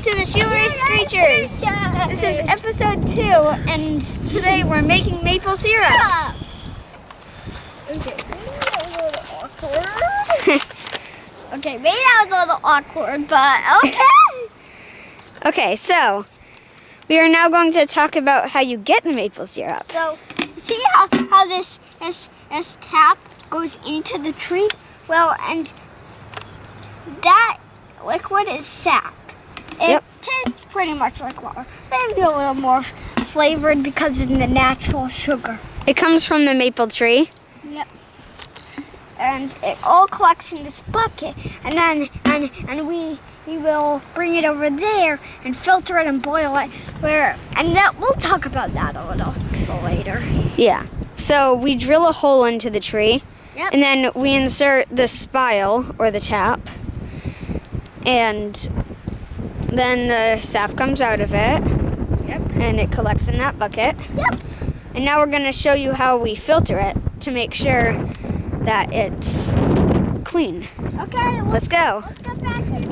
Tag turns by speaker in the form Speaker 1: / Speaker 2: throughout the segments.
Speaker 1: to the Sheila Screechers. This is episode 2, and today we're making maple syrup.
Speaker 2: Okay, maybe that was a little awkward. Okay, maybe that was a little awkward, but okay.
Speaker 1: Okay, so we are now going to talk about how you get the maple syrup.
Speaker 2: So, see how this tap goes into the tree? Well, and that liquid is sap. It tastes pretty much like water. Maybe a little more flavored because it's the natural sugar.
Speaker 1: It comes from the maple tree.
Speaker 2: Yep. And it all collects in this bucket, and then we will bring it over there and filter it and boil it. We'll talk about that a little later.
Speaker 1: Yeah. So we drill a hole into the tree.
Speaker 2: Yep.
Speaker 1: And then we insert the spile or the tap, and then the sap comes out of it.
Speaker 2: Yep.
Speaker 1: And it collects in that bucket.
Speaker 2: Yep.
Speaker 1: And now we're going to show you how we filter it to make sure that it's clean.
Speaker 2: Okay.
Speaker 1: Let's go.
Speaker 2: Let's get back here.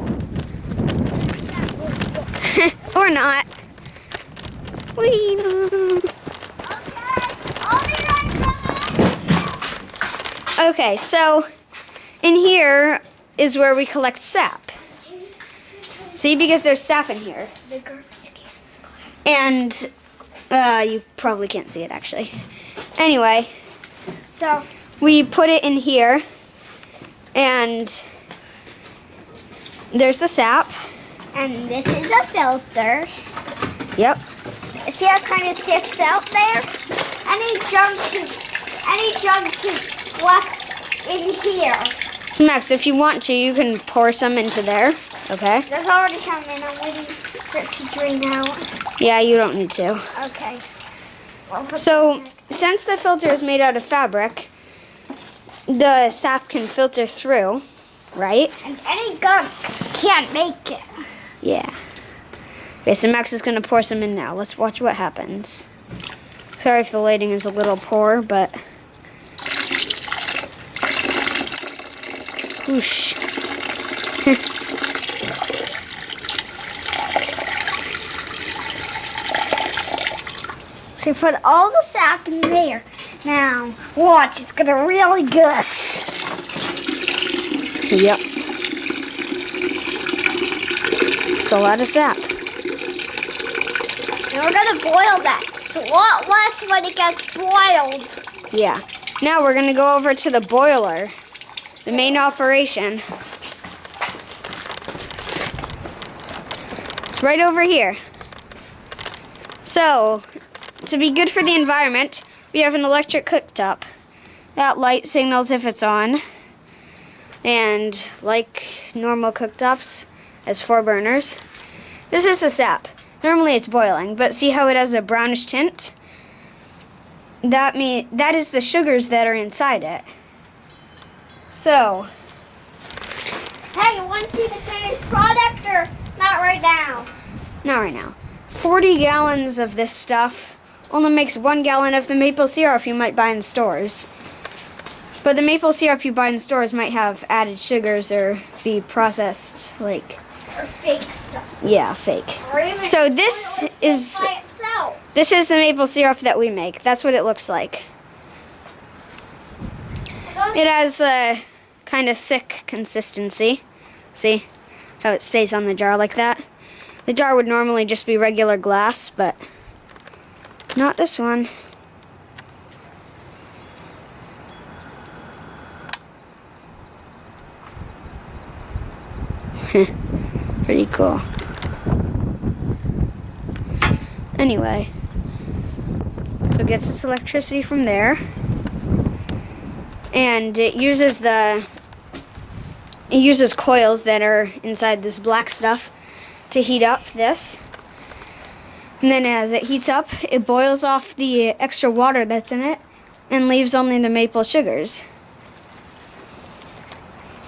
Speaker 1: Or not. Whee! Okay, so in here is where we collect sap. See, because there's sap in here. And you probably can't see it actually. Anyway,
Speaker 2: So
Speaker 1: we put it in here, and there's the sap.
Speaker 2: and this is a filter.
Speaker 1: Yep.
Speaker 2: See how it kind of sifts out there? Any junk is left in here.
Speaker 1: So Max, if you want to, you can pour some into there. Okay.
Speaker 2: There's already some in. I'm waiting for it to drain out.
Speaker 1: Yeah, you don't need to.
Speaker 2: Okay. I'll put
Speaker 1: So, since the filter is made out of fabric, the sap can filter through, right?
Speaker 2: and any gunk can't make it.
Speaker 1: Yeah. Okay, so Max is going to pour some in now. Let's watch what happens. Sorry if the lighting is a little poor, but... Whoosh.
Speaker 2: So you put all the sap in there. Now, watch, it's gonna really gush.
Speaker 1: Yep. It's a lot of sap.
Speaker 2: And we're gonna boil that. It's a lot less when it gets boiled.
Speaker 1: Yeah. Now we're going to go over to the boiler, the main operation. It's right over here. So, to be good for the environment, we have an electric cooktop. That light signals if it's on. And like normal cooktops, has 4 burners. This is the sap. Normally it's boiling, but see how it has a brownish tint? That is the sugars that are inside it. So,
Speaker 2: Hey, you wanna see the finished product or not right now?
Speaker 1: not right now. 40 gallons of this stuff only makes 1 gallon of the maple syrup you might buy in stores. But the maple syrup you buy in stores might have added sugars or be processed like,
Speaker 2: Or fake stuff.
Speaker 1: yeah, fake.
Speaker 2: Or even
Speaker 1: So this is
Speaker 2: by itself.
Speaker 1: the maple syrup that we make. That's what it looks like. It has a kind of thick consistency. See how it stays on the jar like that? The jar would normally just be regular glass, but not this one. Pretty cool. Anyway, so it gets its electricity from there, and it uses coils that are inside this black stuff to heat up this. And then as it heats up, it boils off the extra water that's in it and leaves only the maple sugars.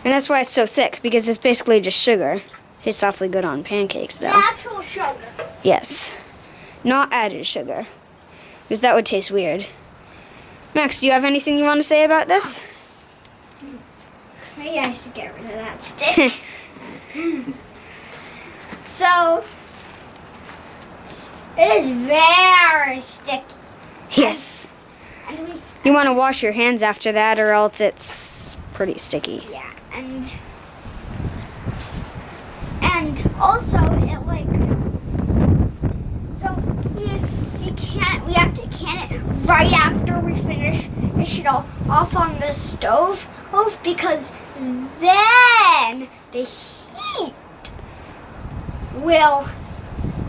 Speaker 1: And that's why it's so thick, because it's basically just sugar. Tastes awfully good on pancakes, though.
Speaker 2: Natural sugar.
Speaker 1: Yes. Not added sugar, because that would taste weird. Max, do you have anything you want to say about this?
Speaker 2: Maybe I should get rid of that stick. So, It is very sticky.
Speaker 1: Yes.
Speaker 2: And we,
Speaker 1: You want to wash your hands after that, or else it's pretty sticky.
Speaker 2: yeah, and also it like, so we have to can it right after we finish it off on the stove, because then the heat will,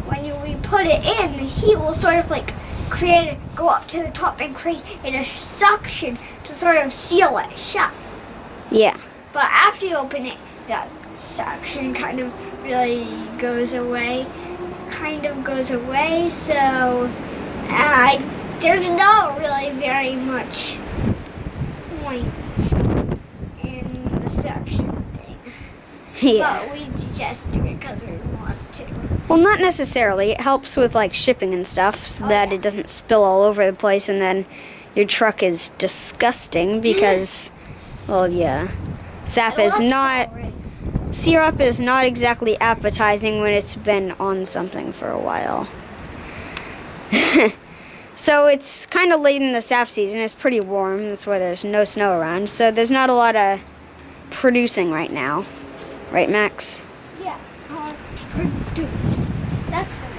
Speaker 2: when we put it in, the heat will sort of like go up to the top and create a suction to sort of seal it shut.
Speaker 1: Yeah.
Speaker 2: But after you open it, that suction kind of really goes away. So there's not really very much point in the suction thing.
Speaker 1: Yeah.
Speaker 2: But we just do it because we want to.
Speaker 1: Well, not necessarily. It helps with like shipping and stuff so that it doesn't spill all over the place and then your truck is disgusting because, well, yeah. Syrup is not exactly appetizing when it's been on something for a while. So it's kind of late in the sap season. It's pretty warm. That's why there's no snow around. So there's not a lot of producing right now. Right, Max?
Speaker 2: Yeah, produce. That's what it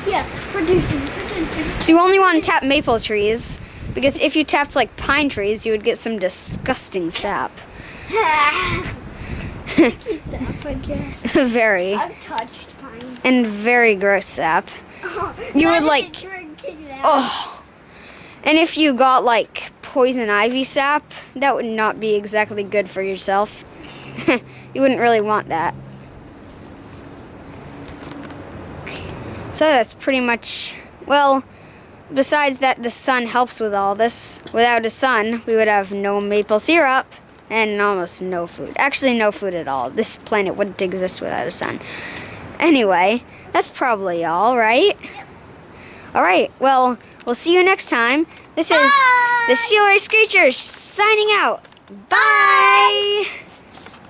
Speaker 2: is. Yes, producing.
Speaker 1: So you only want to tap maple trees, because if you tapped like pine trees, you would get some disgusting sap.
Speaker 2: Sticky sap, I guess.
Speaker 1: Very.
Speaker 2: I've touched pine.
Speaker 1: And very gross sap. You would like, oh. And if you got like poison ivy sap, that would not be exactly good for yourself. You wouldn't really want that. So that's pretty much, well, besides that the sun helps with all this. Without a sun, we would have no maple syrup and almost no food. Actually, no food at all. This planet wouldn't exist without a sun. Anyway, that's probably all, right? All right, well, we'll see you next time. This is the Sheila Screechers signing out. Bye!